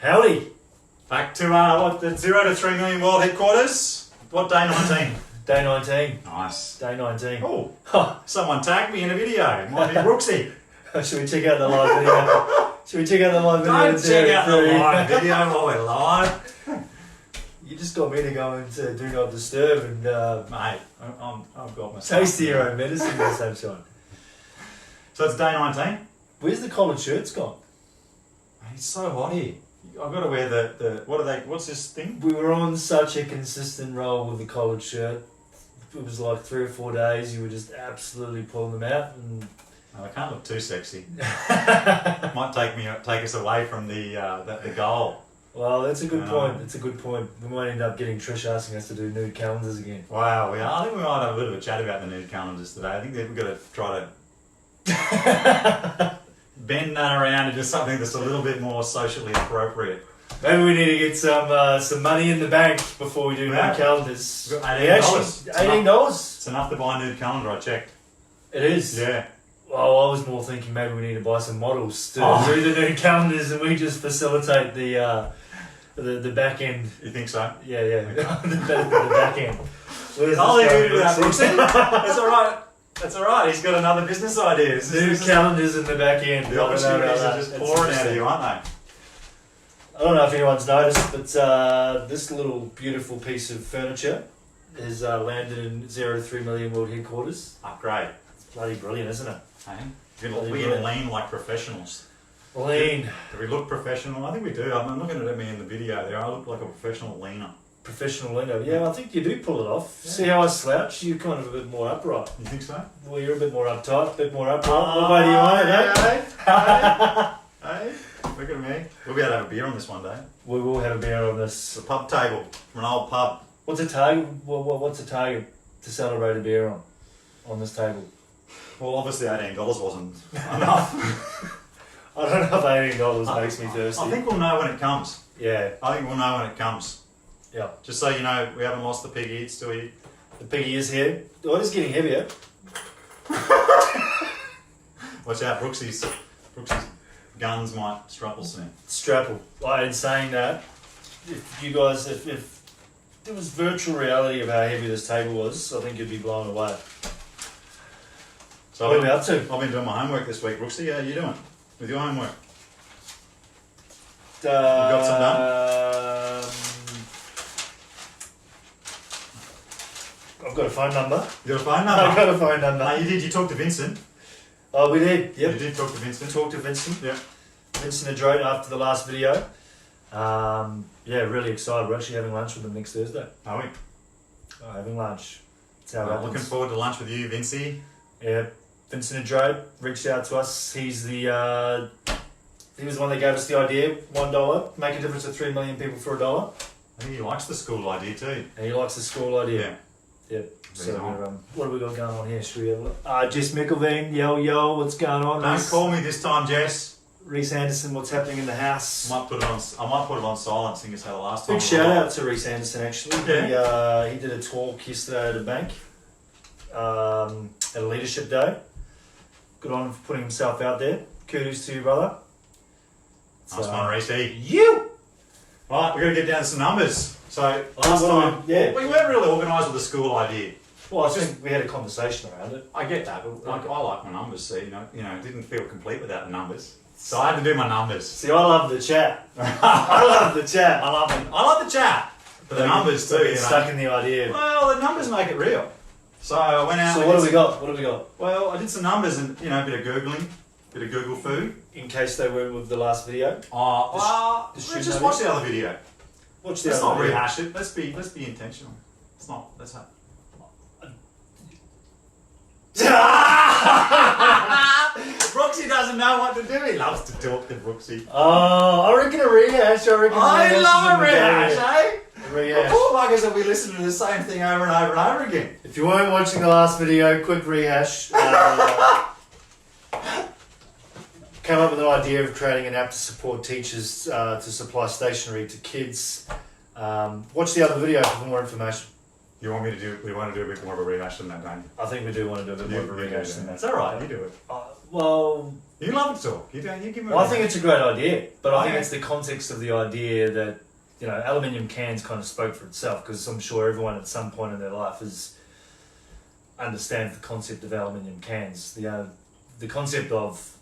Howdy. Back to the 0 to 3 million world headquarters. What day 19? Day 19. Nice. Day 19. Oh, someone tagged me in a video. It might be Brooksy. Should we check out the live video? Should we check out the live video? Don't check out the live video while we're live. You just got me to go into Do Not Disturb and Mate, I've got my taste your own medicine in the sunshine. So it's day 19. Where's the collared shirts gone? Mate, it's so hot here. I've got to wear what's this thing? We were on such a consistent roll with the collared shirt. It was like 3 or 4 days. You were just absolutely pulling them out. And I can't look too sexy. Might take us away from the goal. Well, that's a good point. It's a good point. We might end up getting Trish asking us to do nude calendars again. Wow, I think we might have a bit of a chat about the nude calendars today. I think that we've got to try to bend that around into something that's a little bit more socially appropriate. Maybe we need to get some money in the bank before we do nude calendars. $18. $18. It's enough to buy a nude calendar, I checked. It is? Yeah. Well, I was more thinking maybe we need to buy some models to do the nude calendars and we just facilitate the back end. You think so? Yeah. the back end. I'll leave you to that, Brooksy. That's alright. That's alright. He's got another business idea. Nude calendars in the back end. The opportunities are just pouring out of you, aren't they? I don't know if anyone's noticed, but this little beautiful piece of furniture has landed in 0 to 3 million world headquarters. Upgrade. It's bloody brilliant, isn't it? Hey? We're going to lean like professionals. Lean. Do we look professional? I think we do. I'm looking at me in the video there. I look like a professional leaner. Professional leaner. Yeah, I think you do pull it off. Yeah. See how I slouch? You're kind of a bit more upright. You think so? Well, you're a bit more uptight, a bit more upright. What way do you want it, Hey, look at me. We'll be able to have a beer on this one day. We will have a beer on this. It's a pub table from an old pub. What's a target? What's a target to celebrate a beer on this table? Well, obviously $18 wasn't enough. I don't know if $18 makes me thirsty. I think we'll know when it comes. Yeah. I think we'll know when it comes. Yeah. Just so you know, we haven't lost the piggy. It's still here. The piggy is here. Oh, it is getting heavier. Watch out, Brooksy's guns might strapple soon. Strapple. In saying that, if you guys, if there was virtual reality of how heavy this table was, I think you'd be blown away. So what are we up to? I've been doing my homework this week, Brooksy. How are you doing with your homework? You got some done? I've got a phone number. You got a phone number? I've got a phone number. You did. You talked to Vincent. Oh, we did. Yep. You did talk to Vincent. Talked to Vincent. Yeah. Vincent Aherne after the last video. Yeah, really excited. We're actually having lunch with him next Thursday. Are we? Having lunch. That's how it happens. Looking forward to lunch with you, Vincey. Yeah. Vincent Aherne reached out to us. He's he was the one that gave us the idea. $1. Make a difference to 3 million people for $1. I think he likes the school idea too. And he likes the school idea. Yeah. Yep. So what have we got going on here? Should we have a look? Jess Mickelveen, yo, what's going on? Don't call me this time, Jess. Reese Anderson, what's happening in the house? I might put it on silent, seeing as how the last time. Big shout out to Reese Anderson actually. Yeah. He did a talk yesterday at a bank, at a leadership day. Good on him for putting himself out there. Kudos to you, brother. Nice one, Reese. You! Right, we're going to get down to some numbers. So last time, we weren't really organised with the school idea. Well, I think we had a conversation around it. I get that, but I like my numbers, so you know, it didn't feel complete without the numbers. So I had to do my numbers. See, I love the chat. I love the chat. I love the chat. But the numbers too. Get stuck in the idea. Well, the numbers make it real. So I went out. So what have we got? What have we got? Well, I did some numbers and a bit of Googling, bit of Google food. In case they were with the last video. Just watch the other video. Watch the Let's other not video. rehash it. Let's be intentional. Let's have. Brooksy doesn't know what to do. He loves to talk to Brooksy. Oh, I reckon a rehash. I love a rehash, eh? A rehash. Poor buggers will be listening to the same thing over and over and over again. If you weren't watching the last video, quick rehash. Came up with an idea of creating an app to support teachers to supply stationery to kids. Watch the other video for more information. You want me to do? We want to do a bit more of a rehash than that, don't you? I think we do want to do a bit more of a rehash than that. It's all right. You do it. Well, You love to talk. You don't. You give me. Well, I think it's a great idea, but I think Okay. it's the context of the idea that, you know, aluminium cans kind of spoke for itself, because I'm sure everyone at some point in their life understands the concept of aluminium cans. The concept of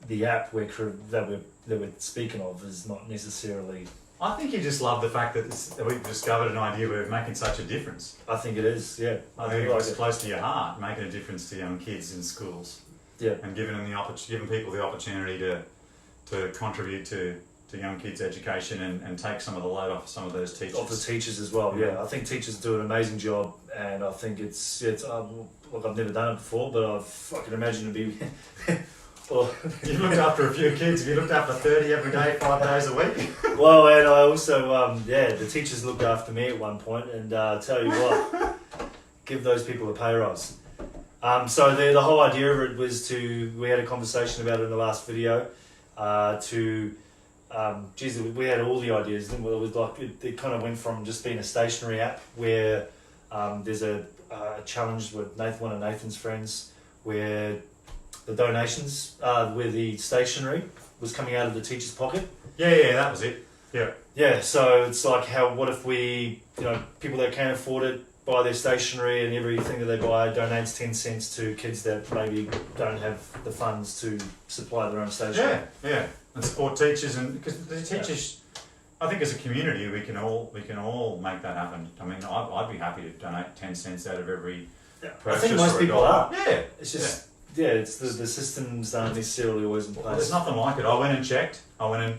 the app that we're speaking of is not necessarily. I think you just love the fact that we've discovered an idea where we're making such a difference. I think it is. Yeah, I think it's close to your heart, making a difference to young kids in schools. Yeah, and giving them giving people the opportunity to contribute to young kids' education and take some of the load off some of those teachers. of the teachers as well. Yeah, I think teachers do an amazing job, and I think it's look, I've never done it before, but I can imagine it'd be. Well, You've looked after a few kids. Have you looked after 30 every day, 5 days a week? well, and I also the teachers looked after me at one point, and tell you what, give those people a pay rise. So the whole idea of it was we had a conversation about it in the last video, we had all the ideas, didn't we? It was like, it kind of went from just being a stationary app where there's a challenge with one of Nathan's friends, where the donations, where the stationery was coming out of the teacher's pocket. Yeah, that was it. Yeah. Yeah, so it's like what if we, people that can't afford it, buy their stationery, and everything that they buy donates 10 cents to kids that maybe don't have the funds to supply their own stationery. Yeah, and support teachers, and because the teachers, I think as a community we can all make that happen. I mean, I'd be happy to donate 10 cents out of every purchase. I think most people are. Yeah, it's just it's the systems aren't necessarily always in place. Well, there's nothing like it. I went and checked. I messaged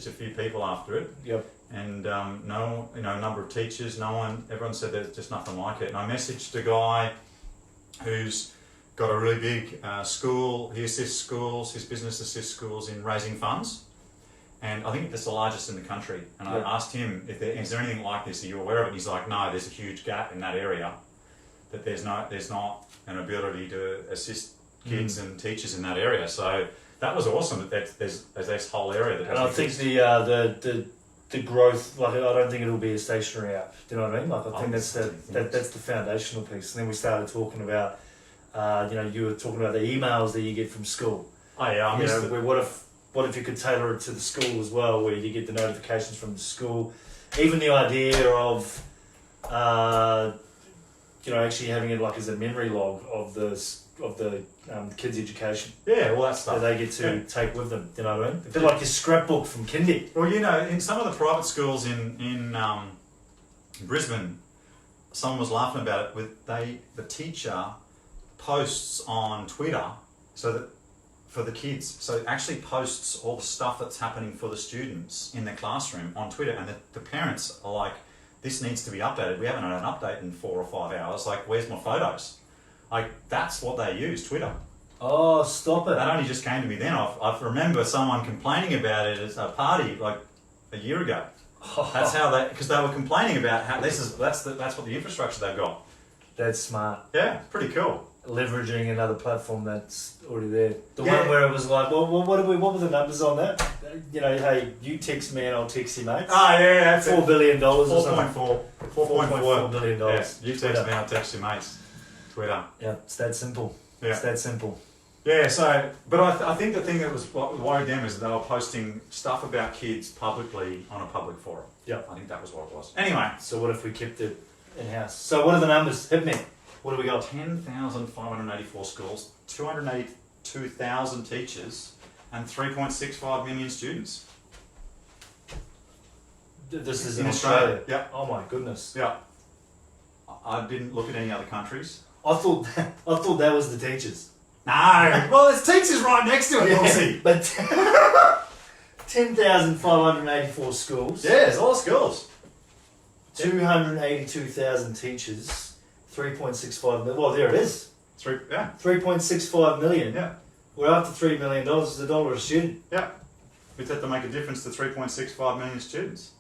a few people after it. Yep. And a number of teachers, everyone said there's just nothing like it. And I messaged a guy who's got a really big school. He assists schools, his business assists schools in raising funds. And I think it's the largest in the country. And I asked him, is there anything like this? Are you aware of it? And he's like, no, there's a huge gap in that area. That there's not an ability to assist kids and teachers in that area. So that was awesome. There's this whole area that. And I think the growth, like, I don't think it'll be a stationary app. Do you know what I mean? Like, I think that's the foundational piece. And then we started talking about, you were talking about the emails that you get from school. Oh yeah, what if you could tailor it to the school as well, where you get the notifications from the school, even the idea of, actually having it like as a memory log of the kids' education. Yeah, all that stuff. That they get to take with them. You know what I mean? A bit like your scrapbook from kindy. Well, in some of the private schools in Brisbane, someone was laughing about it. The teacher posts on Twitter for the kids. So it actually posts all the stuff that's happening for the students in the classroom on Twitter, and the parents are like, "This needs to be updated. We haven't had an update in 4 or 5 hours. Like, where's my photos?" Like, that's what they use, Twitter. Oh, stop it. That only just came to me then. I remember someone complaining about it at a party like a year ago. That's how because they were complaining about how that's what the infrastructure they've got. That's smart. Yeah, pretty cool. Leveraging another platform that's already there. The one where it was like, well, what were the numbers on that? Hey, you text me and I'll text you, mate. Oh yeah, that's $4 billion or something. $4.4 billion. Yeah, you text me, I'll text you, mates. Twitter. Yeah, it's that simple. Yeah. It's that simple. Yeah, so, but I think the thing that was what worried them is that they were posting stuff about kids publicly on a public forum. Yeah. I think that was what it was. Anyway. So what if we kept it in-house? So what are the numbers? Hit me. What do we got? 10,584 schools, 282,000 teachers, and 3.65 million students. This is in Australia? Yeah. Oh my goodness. Yeah. I didn't look at any other countries. I thought that was the teachers. No! Well, there's teachers right next to it, yeah, but 10,584 schools. Yeah, there's a lot of schools. 282,000 teachers. 3.65 million. Well, there it is. 3.65 million. Yeah. We're up to $3 million. It's $1 a student. Yeah. We'd have to make a difference to 3.65 million students.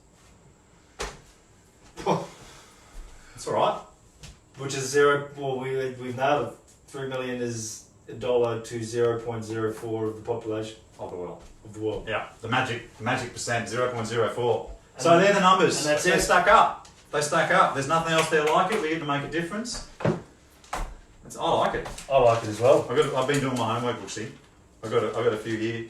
That's all right. Which is zero. Well, we've nailed it. 3 million is $1 to 0.04 of the population of the world. Yeah. The magic percent, 0.04. So they're the numbers. And that's it. They stack up. There's nothing else there like it. We get to make a difference. I like it. I like it as well. I've been doing my homework, Brooksy. I've got a few here.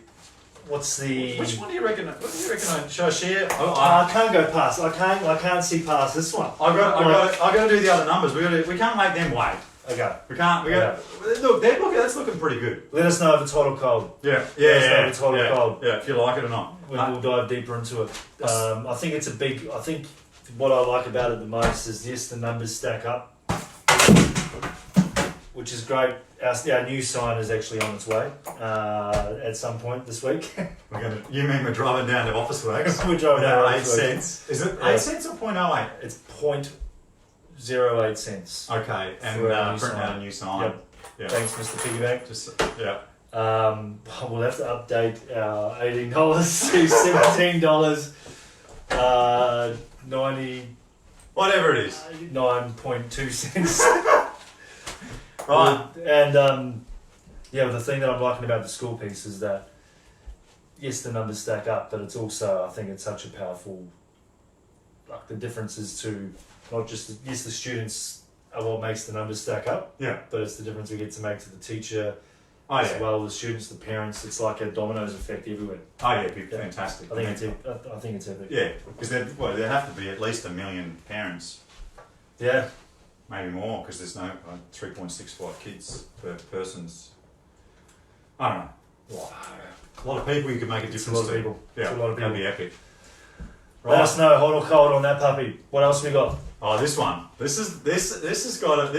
What's the? Which one do you reckon? What do you reckon? Should I share? I can't go past. I can't see past this one. I got to do the other numbers. We can't make them wait. Okay. We can't. Look, that's looking pretty good. Let us know if it's hot or cold. Yeah. Let us know if it's hot or cold. Yeah, if you like it or not. We'll dive deeper into it. I think it's a big. I think what I like about it the most is yes, the numbers stack up, which is great. Our new sign is actually on its way at some point this week. You mean we're driving down to Office Works? We're driving down to 8 cents. Is it 8 cents or 0.08? It's 0.08 cents. Okay, and print out a new sign. Yep. Yeah. Thanks, Mr. Piggyback. Yeah. We'll have to update our $18 to $17. 90. Whatever it is. 9.2 cents. Right. And the thing that I'm liking about the school piece is that yes, the numbers stack up, but it's also, I think it's such a powerful, like the differences to not just the students are what makes the numbers stack up. Yeah. But it's the difference we get to make to the teacher, as well, the students, the parents. It's like a dominoes effect everywhere. Oh yeah, it'd be fantastic. I think it's epic. Yeah, because there have to be at least 1 million parents. Yeah. Maybe more, because there's no 3.65 kids per person's. I don't know. A lot of people you could make a difference to. A lot of people. Yeah, it's a lot of people. That'd be epic. Right. Let us know, hot or cold on that puppy. What else we got? Oh, this one. This is one of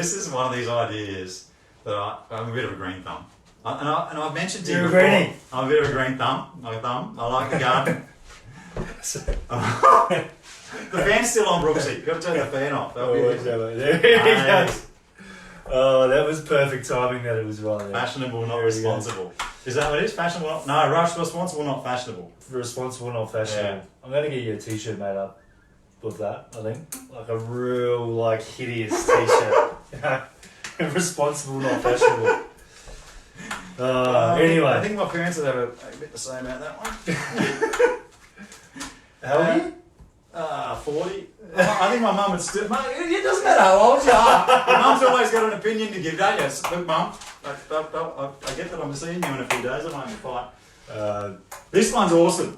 these ideas that I'm a bit of a green thumb. And I've mentioned to you before. Greenie. I'm a bit of a green thumb. I like the garden. The fan's still on, Brooksy. You've got to turn the fan off. There he goes. Oh, that was perfect timing that it was right there. Fashionable, not responsible. Is that what it is? Fashionable? No, responsible, not fashionable. Responsible, not fashionable. Yeah. I'm going to get you a t-shirt made up with that, I think. Like a real, hideous t-shirt. Responsible, not fashionable. Anyway. I think my parents would have a bit the same about that one. How old are you? 40. I think my mum would still. It doesn't matter how old you are. Your mum's always got an opinion to give, don't you? Look, Mum, I get that I'm seeing you in a few days. I won't fight. This one's awesome.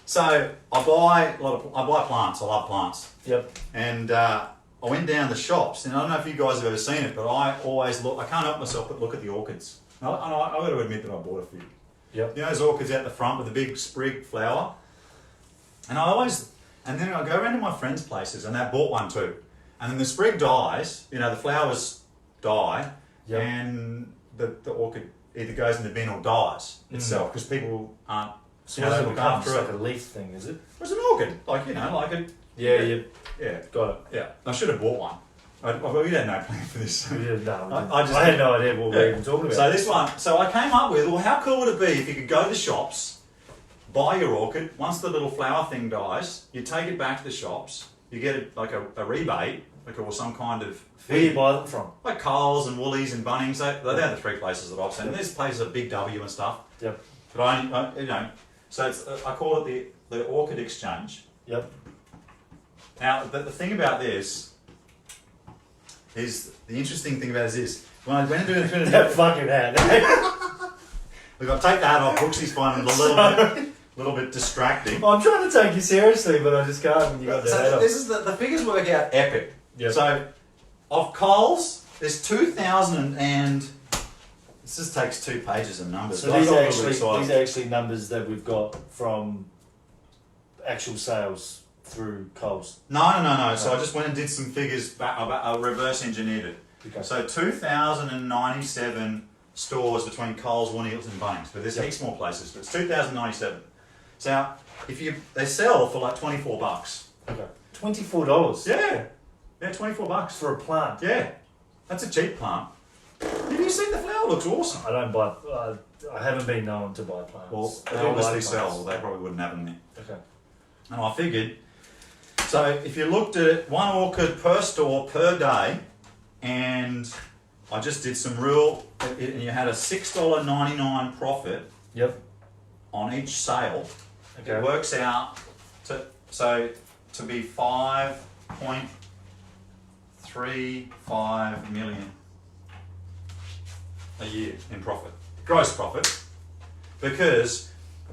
So I buy plants. I love plants. Yep. And I went down the shops, and I don't know if you guys have ever seen it, but I always look. I can't help myself but look at the orchids. And I've got to admit that I bought a few. Yep. You know those orchids out the front with the big sprig flower? And then I go around to my friends' places, and they bought one too. And then the sprig dies, the flowers die, yep. And the orchid either goes in the bin or dies itself, because people aren't. So they look after it. Like a leaf thing, is it? It's an orchid, like a. Yeah. Got it. Yeah, I should have bought one. We had no plan for this. I had no idea what we were even talking about. So this one, I came up with, how cool would it be if you could go to the shops, buy your orchid, once the little flower thing dies, you take it back to the shops, you get a rebate, or some kind of fee. Where do you buy them from? Like Coles and Woolies and Bunnings, they're the three places that I've seen. And there's places at Big W and stuff. Yep. But so I call it the Orchid Exchange. Yep. Now, the thing about this is, the interesting thing about it is, when I went into it... That fucking hat. Look, I'll take the hat off. Brooksy's finding it a little bit distracting. I'm trying to take you seriously, but I just can't when you got the hat off. This is the figures work out epic. Yep. So, of Coles, there's 2,000 and... This just takes 2 pages of numbers. So these are actually numbers that we've got from actual sales through Coles. No. So I just went and did some figures, I reverse engineered it. Okay. So 2,097 stores between Coles, Woolworths and Bunnings. But there's heaps more places, but it's 2,097. So they sell for like $24. Okay. $24? Yeah, $24. For a plant? Yeah, that's a cheap plant. Have you seen the flower? Looks awesome. I don't buy. I haven't been known to buy plants. Well, they obviously sell. They probably wouldn't have them there. Okay. And I figured. So if you looked at it, 1 orchid per store per day, and I just did some and you had a $6.99 profit. Yep. On each sale. Okay. It works out to be 5.35 million. a year in profit, gross profit, because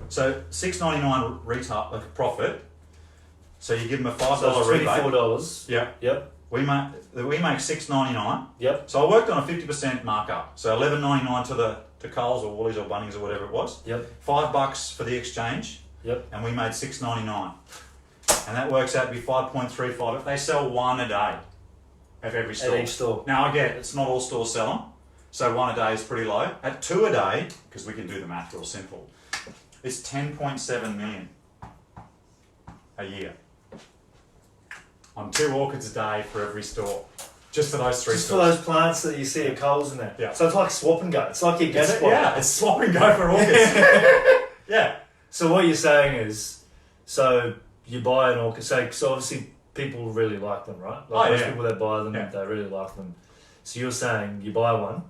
so $6.99 retail like profit. So you give them a $5 rebate. $24. Yep. Yep. We make $6.99. Yep. So I worked on a 50% markup. So $11.99 to Coles or Woolies or Bunnings or whatever it was. Yep. $5 for the exchange. Yep. And we made $6.99. And that works out to be 5.35. If they sell one a day at every store. At each store. Now I get it's not all stores sell them. So one a day is pretty low. At two a day, because we can do the math real simple, it's 10.7 million a year. On 2 orchids a day for every store. Just for those 3 Just stores. for those plants that you see at Coles and that. Yeah. So it's like swap and go. It's like your gas spot. Yeah, it's swap and go for orchids. Yeah. So what you're saying is, so you buy an orchid, so obviously people really like them, right? Like most people that buy them, they really like them. So you're saying you buy one,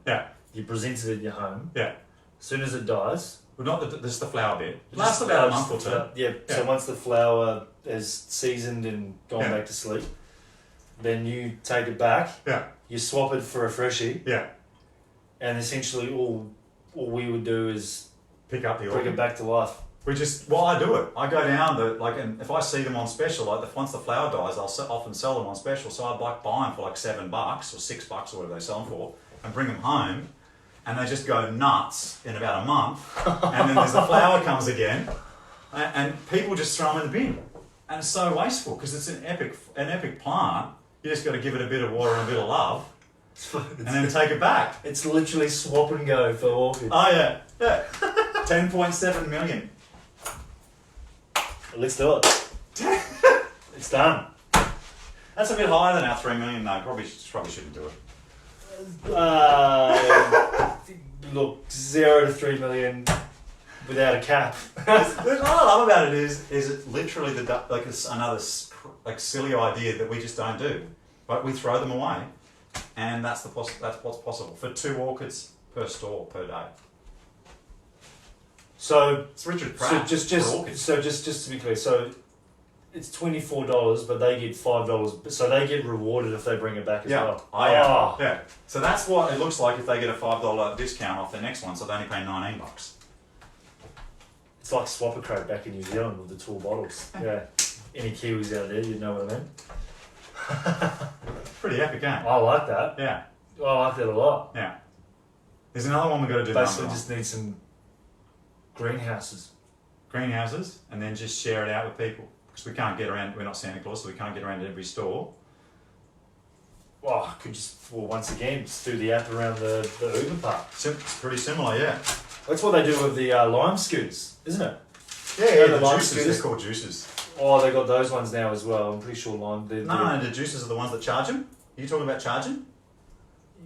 you present it at your home, as soon as it dies. Well, not this is the flower bed. It lasts about a month or two. So once the flower is seasoned and gone back to sleep, then you take it back, you swap it for a freshie, and essentially all we would do is pick up the bring it back to life. I do it. I go down and if I see them on special, once the flower dies, I'll often sell them on special. So I'd buy them for like $7 or $6 or whatever they sell them for, and bring them home, and they just go nuts in about a month. And then the flower comes again, and people just throw them in the bin, and it's so wasteful because it's an epic plant. You just got to give it a bit of water and a bit of love, and then take it back. It's literally swap and go for orchids. Oh yeah. 10.7 million. Let's do it. It's done. That's a bit higher than our 3 million though. Probably shouldn't do it. Look, 0 to 3 million without a cap. What I love about it is it literally another silly idea that we just don't do, but we throw them away, and that's what's possible for 2 orchids per store per day. So it's Richard Pratt. So just to be clear, so it's $24, but they get $5. So they get rewarded if they bring it back as well. Yeah. So that's what it looks like if they get a $5 discount off their next one. So they only pay $19. It's like swap a crate back in New Zealand with the tall bottles. Yeah. Any Kiwis out there, you know what I mean. Pretty epic, eh? I like that. Yeah. I like that a lot. Yeah. There's another one we've got to do. Basically, just need some greenhouses, and then just share it out with people because we can't get around. We're not Santa Claus, so we can't get around to every store. Well, I could once again just do the app around the Uber park. It's pretty similar, yeah. That's what they do with the lime scooters, isn't it? Yeah, the lime juices. scooters. They're called juices. Oh, they got those ones now as well. I'm pretty sure lime. No, the juices are the ones that charge them. Are you talking about charging?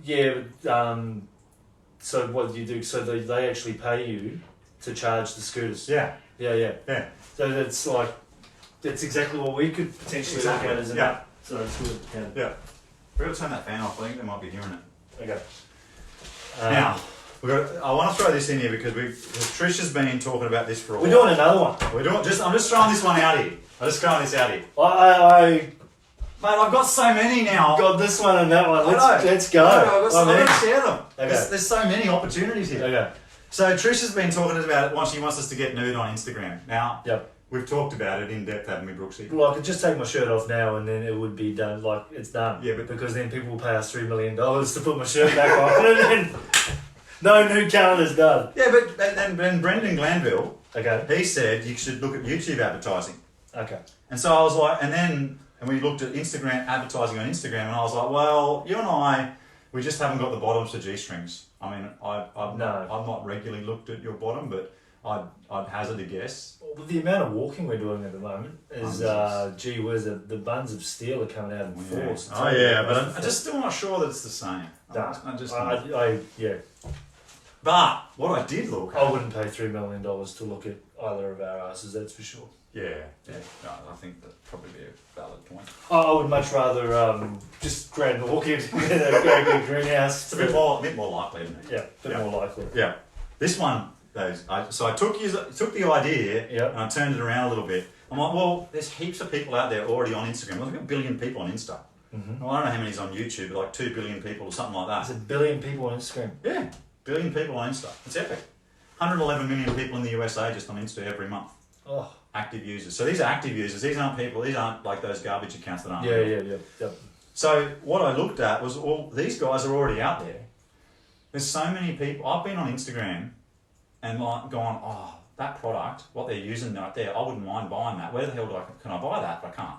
Yeah. So what do you do? So they actually pay you to charge the scooters. Yeah. So that's exactly what we could potentially look at as an app. So it's good. Yeah. We've got to turn that fan off. I think they might be hearing it. Okay. Now, I want to throw this in here because Trish has been talking about this for a while. We're doing another one. I'm just throwing this one out here. I Mate, I've got so many now. got this one and that one. Let's go. I've got to share them. Okay. There's so many opportunities here. Okay. So Trish has been talking about it. She wants us to get nude on Instagram. Now, Yep. we've talked about it in depth, haven't we, Brooksy? Well, I could just take my shirt off now and then it would be done. Like, it's done. Yeah, but because then people will pay us $3 million to put my shirt back on and then no nude calendar's done. Yeah, but and Brendan Glanville, Okay. he said you should look at YouTube advertising. Okay. And so I was like, and we looked at Instagram advertising on Instagram, and I was like, well, you and I, we just haven't got the bottoms for G-strings. I mean, I've not regularly looked at your bottom, but I'd hazard a guess. Well, with the amount of walking we're doing at the moment, is gee whiz, the buns of steel are coming out in force. Oh yeah, but I'm just still not sure that it's the same. Yeah. But what I did look at, I wouldn't pay $3 million to look at either of our asses, that's for sure. Yeah. No, I think that'd probably be a valid point. I would much rather just grab an orchid in a greenhouse. It's a bit more likely, isn't it? Yeah, a bit more likely. Yeah. This one, so I took the idea and I turned it around a little bit. I'm like, well, there's heaps of people out there already on Instagram. We've got 1 billion people on Insta. Mm-hmm. Well, I don't know how many's on YouTube, but like 2 billion people or something like that. There's 1 billion people on Instagram. Yeah. billion people on Insta. It's epic. 111 million people in the USA just on Insta every month. Oh. Active users. So these are active users. These aren't people. These aren't like those garbage accounts that aren't. Yeah. So what I looked at was all these guys are already out there. There's so many people. I've been on Instagram and like gone, oh, that product, what they're using right there, I wouldn't mind buying that. Where the hell can I buy that? But I can't.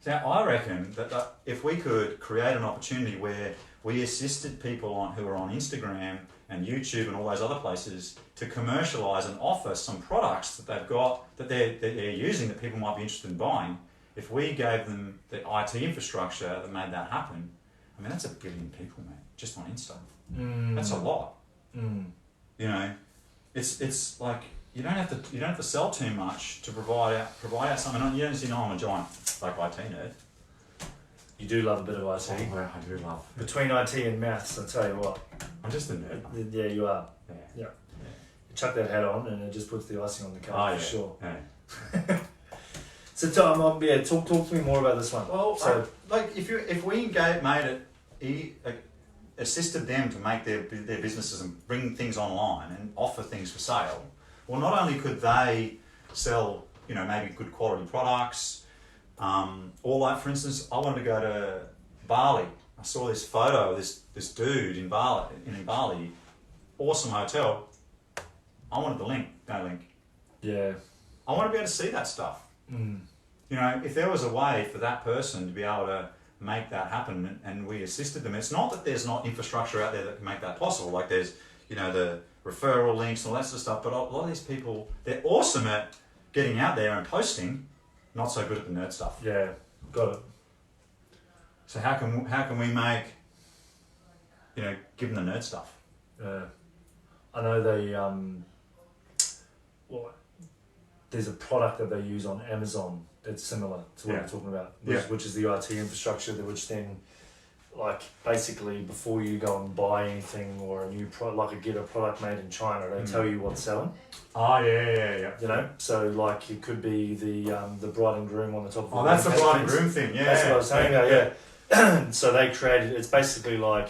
So I reckon that if we could create an opportunity where we assisted people who are on Instagram and YouTube and all those other places to commercialise and offer some products that they've got that they're using that people might be interested in buying. If we gave them the IT infrastructure that made that happen, I mean that's 1 billion people, mate, just on Insta. That's a lot. You know, it's like you don't have to sell too much to provide out something. You don't see, I'm a giant like IT nerd. You do love a bit of IT. Oh, well, I do love. Between IT and maths, I'll tell you what. I'm just a nerd. Yeah, you are. Yeah. You chuck that hat on and it just puts the icing on the cake for sure. Yeah. So Tom, talk to me more about this one. Well, so if we assisted them to make their businesses and bring things online and offer things for sale, well, not only could they sell, maybe good quality products, or like for instance, I wanted to go to Bali. I saw this photo of this dude in Bali, awesome hotel. I wanted the link, no link. Yeah. I want to be able to see that stuff. If there was a way for that person to be able to make that happen and we assisted them, it's not that there's not infrastructure out there that can make that possible. Like there's, the referral links and all that sort of stuff, but a lot of these people, they're awesome at getting out there and posting, not so good at the nerd stuff. Yeah, got it. So how can we make, give them the nerd stuff? I know there's a product that they use on Amazon that's similar to what we're talking about, which is the IT infrastructure, which then, like, basically before you go and buy anything or a new product, get a product made in China, they tell you what's selling. Oh, yeah. So like it could be the bride and groom on the top of the that's the bride and groom thing, yeah. That's what I was saying about, So they created, it's basically like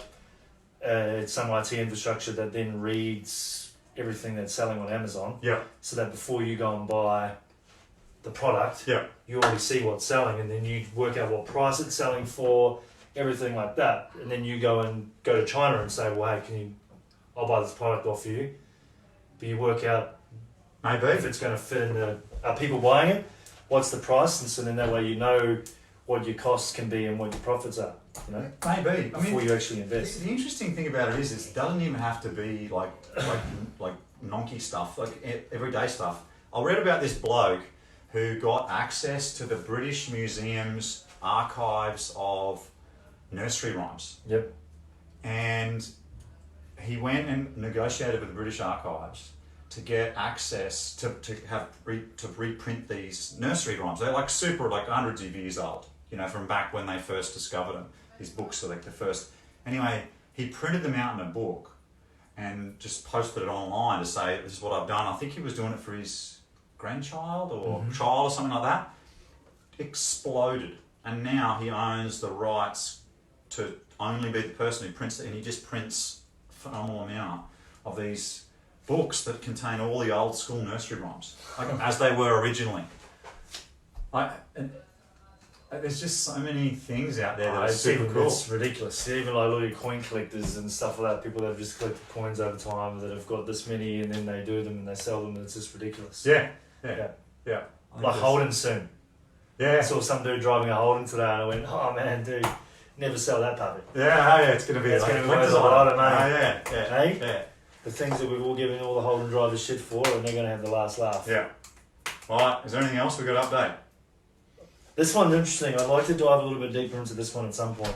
it's some IT infrastructure that then reads everything that's selling on Amazon. Yeah. So that before you go and buy the product, you already see what's selling, and then you work out what price it's selling for, everything like that, and then you go to China and say, well, hey, I'll buy this product off you, but you work out maybe if it's going to fit in are people buying it, what's the price, and so then that way you know what your costs can be and what your profits are, maybe before you actually invest. The interesting thing about it is it doesn't even have to be like nonky stuff, like everyday stuff. I read about this bloke who got access to the British Museum's archives of nursery rhymes. Yep. And he went and negotiated with the British Archives to get access to reprint these nursery rhymes. They're like hundreds of years old, from back when they first discovered them. These books are like the first. Anyway, he printed them out in a book and just posted it online to say, this is what I've done. I think he was doing it for his grandchild or child or something like that. Exploded. And now he owns the rights to only be the person who prints it, and he just prints a phenomenal amount of these books that contain all the old school nursery rhymes, as they were originally. There's just so many things out there that are super cool. It's ridiculous. Even like little coin collectors and stuff like that, people that have just collected coins over time that have got this many, and then they do them and they sell them, and it's just ridiculous. Yeah. Like Holden soon. Yeah. I saw some dude driving a Holden today, and I went, oh man, dude, never sell that puppy. Yeah, it's going to be worth a lot of money. Yeah. The things that we've all given all the Holden drivers shit for, and they're going to have the last laugh. Yeah. All right, is there anything else we've got to update? This one's interesting. I'd like to dive a little bit deeper into this one at some point.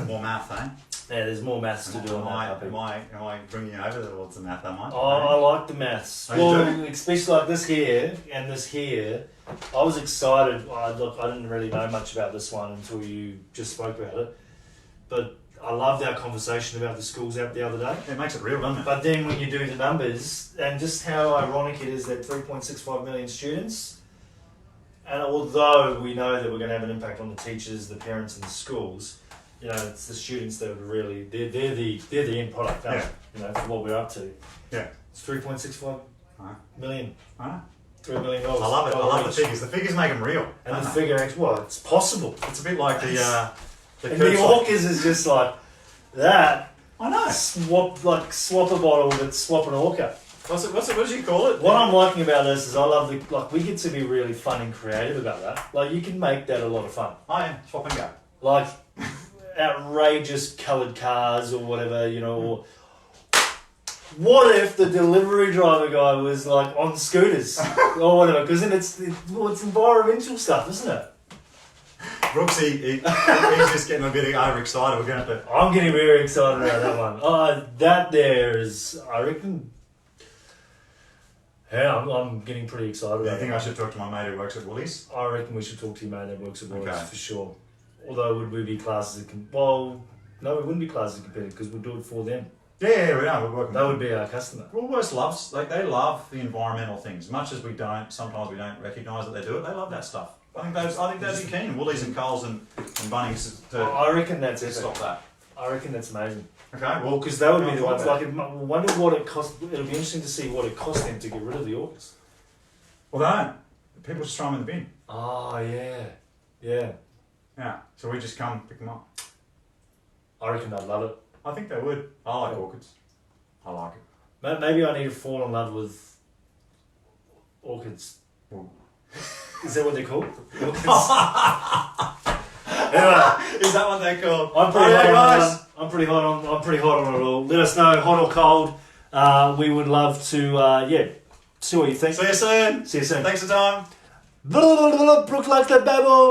More math, eh? Yeah, there's more maths to do on that puppy. Am I bringing you over towards the math, am I? Oh, I like the maths. Oh, especially like this here and this here. I was excited. I didn't really know much about this one until you just spoke about it. But I loved our conversation about the schools app the other day. It makes it real, doesn't it? But then when you do the numbers, and just how ironic it is that 3.65 million students, and although we know that we're going to have an impact on the teachers, the parents and the schools, you know, it's the students that are really they're the end product. Yeah. You know, for what we're up to. Yeah. It's 3.65 million. $3 million. I love it. I love the figures. The figures make them real. And the figure, actually, well, it's possible. It's a bit like the and the Orcas is just like that. I know. Swap a bottle with swap an Orca. What do you call it? What I'm liking about this is I love we get to be really fun and creative about that. Like, you can make that a lot of fun. Oh yeah, swap and go. Like, outrageous coloured cars or whatever, you know, or what if the delivery driver guy was like on scooters or whatever? Because then it's environmental stuff, isn't it? Brooksy, he's just getting a bit overexcited. We're going to have to. I'm getting very excited about that one. That there is, I reckon. Yeah, I'm getting pretty excited about it. I think I should talk to my mate who works at Woolies? I reckon we should talk to your mate that works at Woolies, Okay. for sure. Although, would we be classed as well, no, we wouldn't be classed as a competitor because we'd do it for them. Yeah, we are. We're working. That would be our customer. Woolworths loves, they love the environmental things. Much as we don't, sometimes we don't recognise that they do it. They love that stuff. I think they'd be keen. Woolies and Coles and Bunnings to I reckon that's it. stop that. I reckon that's amazing. Okay, well, Well, because that would be the I'll ones. thought Like, I wonder what it cost. It'll be interesting to see what it cost them to get rid of the Orcas. well, they don't. People just throw them in the bin. Oh yeah, yeah. Yeah, so we just come pick them up. I reckon they'd love it. I think they would. I like orchids. I like it. Maybe I need to fall in love with orchids. Well- Is that what they're called? Orchids. Anyway, is that what they call? I'm pretty hot on that. I'm pretty hot on it all. Let us know, hot or cold. We would love to, see what you think. See you soon. See you soon. Thanks for the time. Brooke likes that babble.